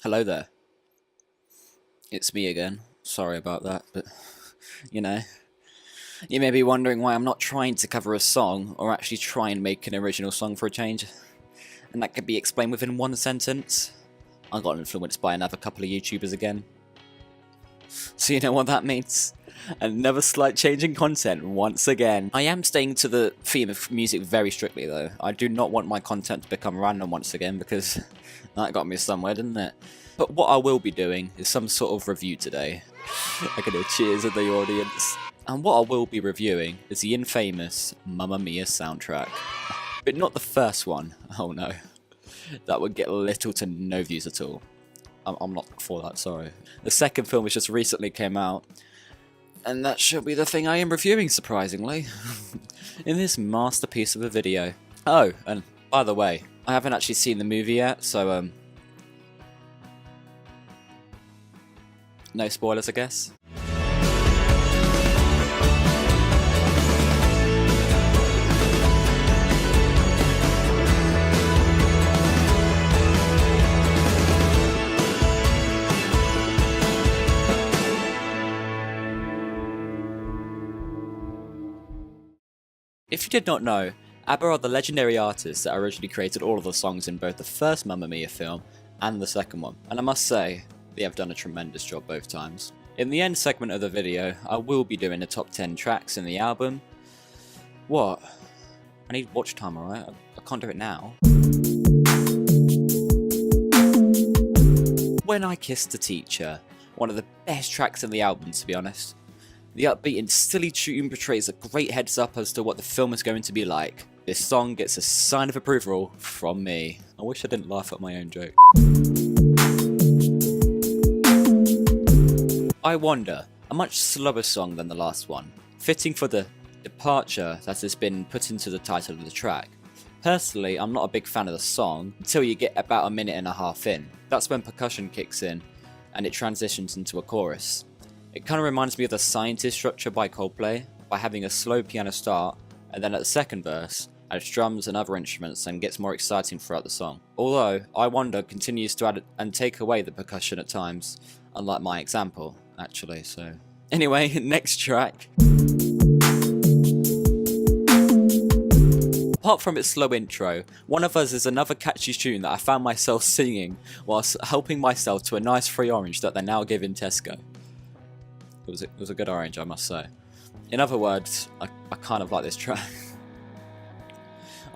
Hello there. It's me again. Sorry about that, but you know. You may be wondering why I'm not trying to cover a song, or actually try and make an original song for a change. And that could be explained within one sentence. I got influenced by another couple of YouTubers again. So you know what that means? Another slight change in content once again. I am staying to the theme of music very strictly though. I do not want my content to become random once again because that got me somewhere, didn't it? But what I will be doing is some sort of review today. I can hear cheers in the audience. And what I will be reviewing is the infamous Mamma Mia soundtrack. But not the first one. Oh no. That would get little to no views at all. I'm not for that, sorry. The second film which just recently came out, and that should be the thing I am reviewing, surprisingly, in this masterpiece of a video. Oh, and by the way, I haven't actually seen the movie yet, so no spoilers, I guess. If you did not know, ABBA are the legendary artists that originally created all of the songs in both the first Mamma Mia film and the second one, and I must say, they have done a tremendous job both times. In the end segment of the video, I will be doing the top 10 tracks in the album. What? I need watch time, alright? I can't do it now. When I Kissed a Teacher, one of the best tracks in the album, to be honest. The upbeat and silly tune portrays a great heads up as to what the film is going to be like. This song gets a sign of approval from me. I wish I didn't laugh at my own joke. I Wonder, a much slower song than the last one, fitting for the departure that has been put into the title of the track. Personally, I'm not a big fan of the song until you get about a minute and a half in. That's when percussion kicks in and it transitions into a chorus. It kind of reminds me of the Scientist structure by Coldplay, by having a slow piano start, and then at the second verse, adds drums and other instruments and gets more exciting throughout the song. Although, I Wonder continues to add and take away the percussion at times, unlike my example, actually, so... Anyway, next track. Apart from its slow intro, One of Us is another catchy tune that I found myself singing whilst helping myself to a nice free orange that they now give in Tesco. It was a good orange, I must say. In other words, I kind of like this track.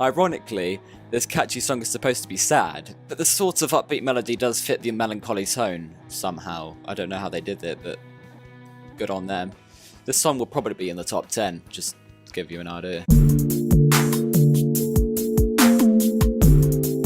Ironically, this catchy song is supposed to be sad, but the sort of upbeat melody does fit the melancholy tone, somehow. I don't know how they did it, but good on them. This song will probably be in the top 10, just to give you an idea.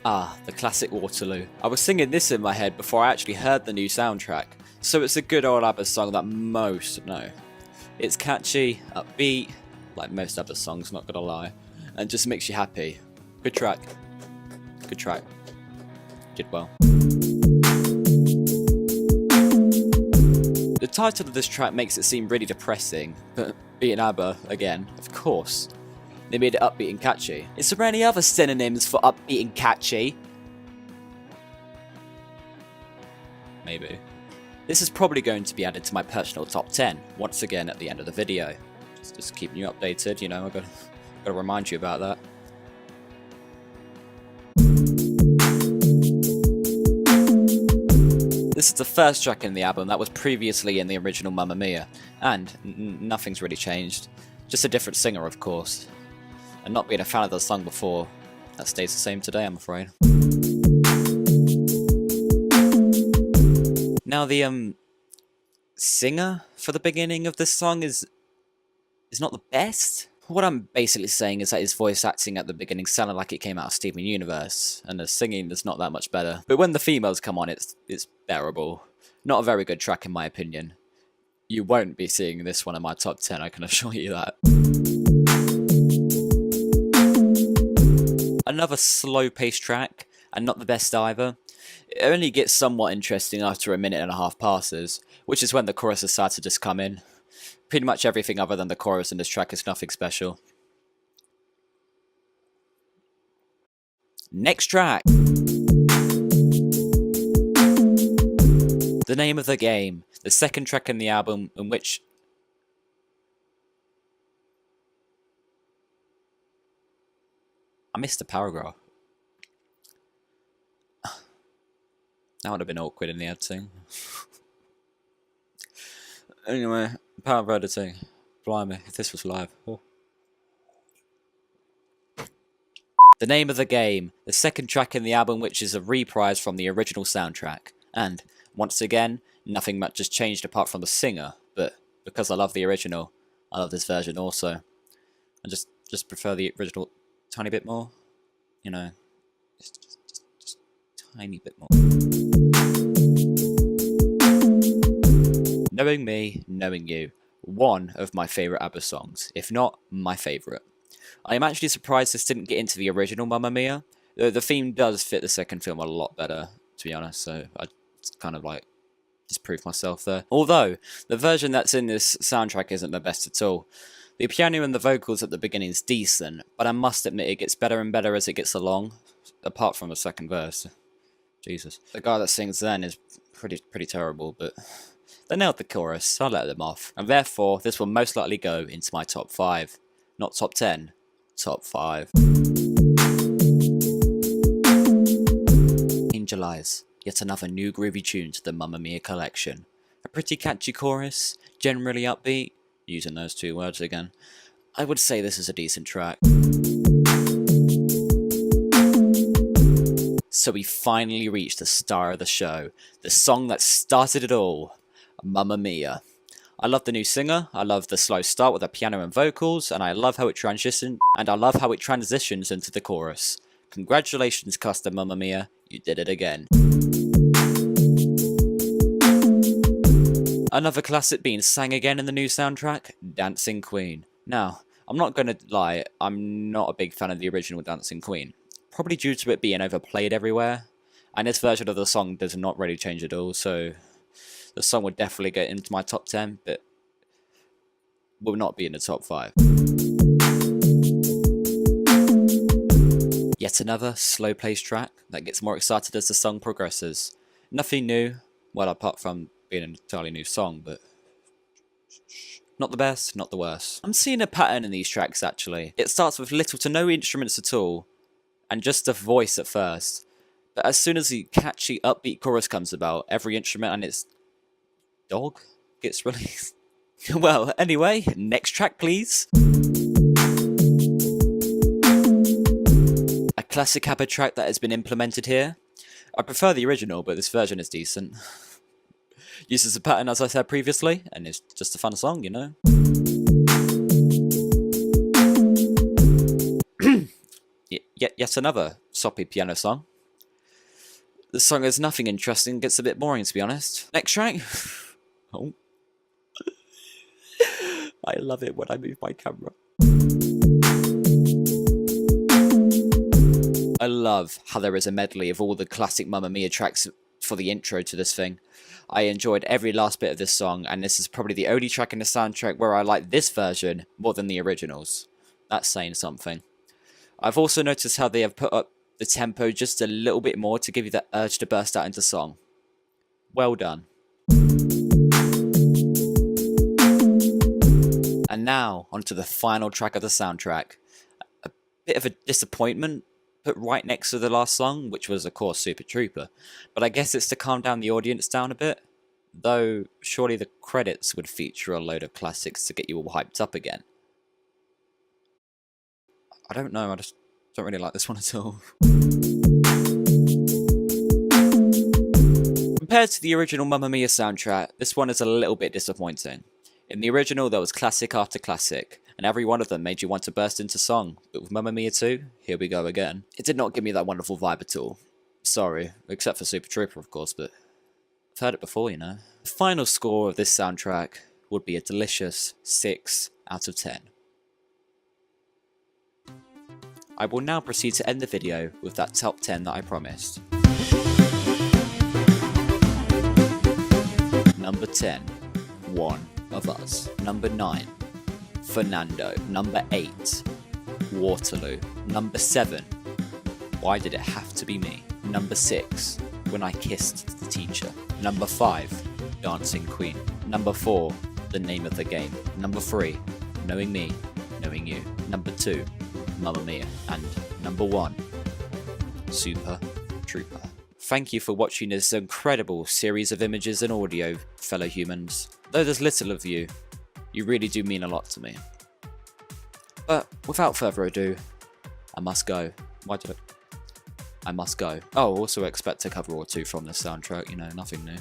Ah, the classic Waterloo. I was singing this in my head before I actually heard the new soundtrack. So it's a good old ABBA song that most know. It's catchy, upbeat, like most ABBA songs, not gonna lie, and just makes you happy. Good track. Good track. Did well. The title of this track makes it seem really depressing, but being ABBA, again, of course, they made it upbeat and catchy. Is there any other synonyms for upbeat and catchy? Maybe. This is probably going to be added to my personal top 10, once again at the end of the video. Just keeping you updated, you know, I've got to remind you about that. This is the first track in the album that was previously in the original Mamma Mia, and nothing's really changed. Just a different singer, of course. And not being a fan of the song before, that stays the same today, I'm afraid. Now the singer for the beginning of this song is not the best. What I'm basically saying is that his voice acting at the beginning sounded like it came out of Steven Universe, and the singing is not that much better. But when the females come on, it's bearable. Not a very good track in my opinion. You won't be seeing this one in my top 10, I can assure you that. Another slow-paced track, and not the best either. It only gets somewhat interesting after a minute and a half passes, which is when the chorus decides to just come in. Pretty much everything other than the chorus in this track is nothing special. Next track. The Name of the Game, the second track in the album in which... I missed a paragraph. That would have been awkward in the editing. Anyway, power of editing. Blimey, if this was live. Oh. The Name of the Game, the second track in the album which is a reprise from the original soundtrack. And, once again, nothing much has changed apart from the singer, but because I love the original, I love this version also. I just prefer the original a tiny bit more. You know, just tiny bit more. Knowing me, knowing you. One of my favourite ABBA songs, if not my favourite. I am actually surprised this didn't get into the original Mamma Mia. The theme does fit the second film a lot better, to be honest, so I kind of like disproved myself there. Although, the version that's in this soundtrack isn't the best at all. The piano and the vocals at the beginning is decent, but I must admit it gets better and better as it gets along, apart from the second verse. Jesus. The guy that sings then is pretty terrible, but they nailed the chorus, I'll let them off. And therefore, this will most likely go into my top 5. Not top 10, top 5. Angel Eyes, yet another new groovy tune to the Mamma Mia collection. A pretty catchy chorus, generally upbeat, using those two words again. I would say this is a decent track. So we finally reached the star of the show, the song that started it all, Mamma Mia. I love the new singer, I love the slow start with the piano and vocals, and I love how it transitions into the chorus. Congratulations, custom Mamma Mia, you did it again. Another classic being sang again in the new soundtrack, Dancing Queen. Now, I'm not gonna lie, I'm not a big fan of the original Dancing Queen. Probably due to it being overplayed everywhere, and this version of the song does not really change at all, so the song would definitely get into my top 10, but will not be in the top 5. Yet another slow-paced track that gets more excited as the song progresses. Nothing new, well apart from being an entirely new song, but not the best, not the worst. I'm seeing a pattern in these tracks actually. It starts with little to no instruments at all, and just a voice at first. But as soon as the catchy upbeat chorus comes about, every instrument and its dog gets released. Well, anyway, next track please. A classic ABBA track that has been implemented here. I prefer the original, but this version is decent. Uses a pattern as I said previously, and it's just a fun song, you know. Yet another soppy piano song. The song has nothing interesting, gets a bit boring to be honest. Next track. Oh. I love it when I move my camera. I love how there is a medley of all the classic Mamma Mia tracks for the intro to this thing. I enjoyed every last bit of this song, and this is probably the only track in the soundtrack where I like this version more than the originals. That's saying something. I've also noticed how they have put up the tempo just a little bit more to give you that urge to burst out into song. Well done. And now, onto the final track of the soundtrack. A bit of a disappointment, put right next to the last song, which was of course Super Trooper. But I guess it's to calm down the audience down a bit. Though, surely the credits would feature a load of classics to get you all hyped up again. I don't know, I just don't really like this one at all. Compared to the original Mamma Mia soundtrack, this one is a little bit disappointing. In the original, there was classic after classic, and every one of them made you want to burst into song, but with Mamma Mia 2, here we go again. It did not give me that wonderful vibe at all. Sorry, except for Super Trooper of course, but I've heard it before, you know. The final score of this soundtrack would be a delicious 6 out of 10. I will now proceed to end the video with that top 10 that I promised. Number 10, One of Us. Number 9, Fernando. Number 8, Waterloo. Number 7, Why Did It Have to Be Me? Number 6, When I Kissed the Teacher. Number 5, Dancing Queen. Number 4, The Name of the Game. Number 3, Knowing Me, Knowing You. Number 2, Mamma Mia. And number 1, Super Trooper. Thank you for watching this incredible series of images and audio, fellow humans. Though there's little of you, you really do mean a lot to me. But without further ado, I must go. I must go. Oh, also expect a cover or two from the soundtrack, you know, nothing new.